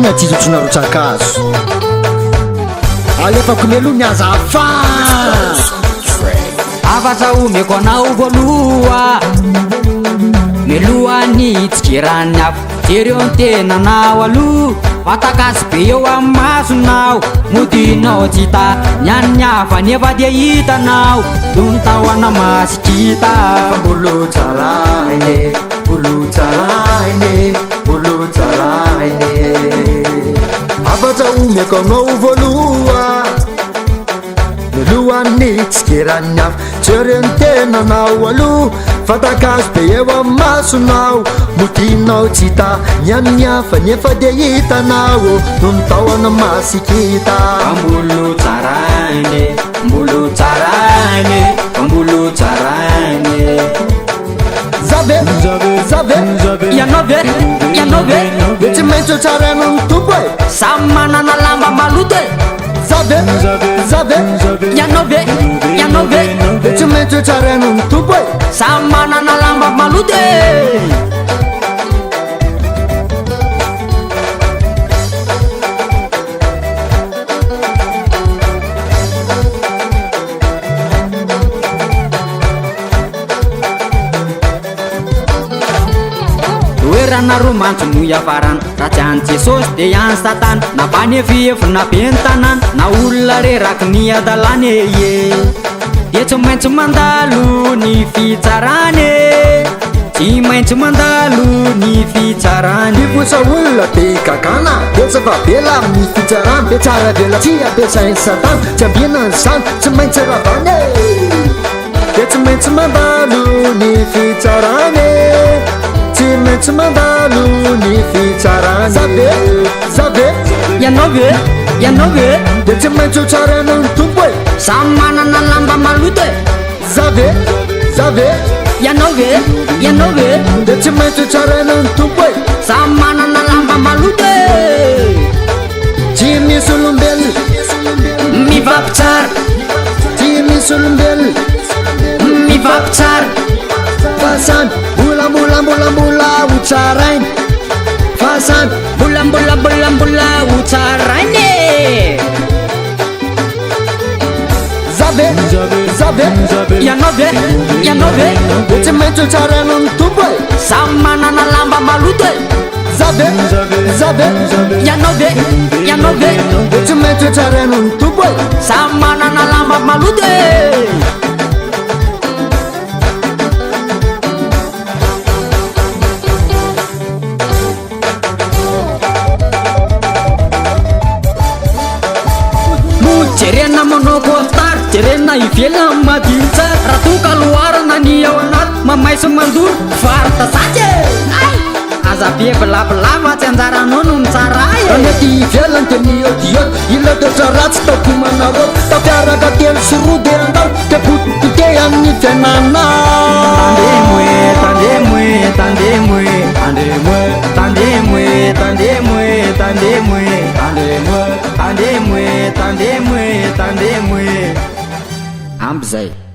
igna tizotsona rotsakazo alefako melo miazafa afatra omeko anao voaloha melohany tsikerany afo jereo an-tenanao aloha vatakasy be eo amin'ny masonao modinao tsy hita niany hafa nefa dia hitanao tony tahoana masikita mbolo tsaraine mbolo tsaraine mbolo tsaraine afatra omeko anao voaloha melohany tsikerany afo jereo an-tenanao aloha fatakazo be eo amin'ny masonao modinao tsy hita niany hafa nefa dia hitanao tony tahoana masikita mbolo tsaraine mbolo tsaraine mbolo tsaraine zave zave ianao ve de tsy maintsy tsaraino ny tompo e samy manana lamba maloto e zave zave ianao ve de tsy maintsy tsaraino ny tompo e samy manana lamba maloto e toerana romantsy no iafarana raha tsy any jesosy de any satana na banefiefina be ny tanàna na olona reraky miadalany ye de tsy maintsy mandalo ny fitsarany tsy maintsy mandalo ny fitsarany ivosa olona be gagana de tsy fa bela amin'ny fitsarana be tsara vela tsy ampiasainy satana tsy ambinany zany tsy maintsy ravany de tsy maintsy mandalo ny fitsarany tsy maintsy mandalo ny fitsarany zave zave ianao ve de tsy maintsy ho tsaraino ny tompo e samy manana lamba maloto e zave zave ianao ve de tsy maintsy ho tsaraino ny tompo e samy manana lamba maloto e tsy misy olombelona mivapy tsara tsy misy olombelona mivapy tsara fasany mbolambolambolambola ho tsarainy fasany mbolambolambolambola ho tsarainy zave zave ianao ve de tsy maintsy ho tsaraino ny tompo e samy manana lamba maloto e zave zave ianao ve de tsy maintsy ho tsaraino ny tompo e samy manana lamba maloto e jerena manao costard jerena ivelona madio tsara raha toka loharana ny ao anaty mamaiso mandoro varata satsy aza be bilabilava tsy anjaranao no mitsara anety ivelany de ny odiot ila de tsaratsy takomanareo tafiaraka telo soroa de andao de botibote amin'ny fiainana amby zay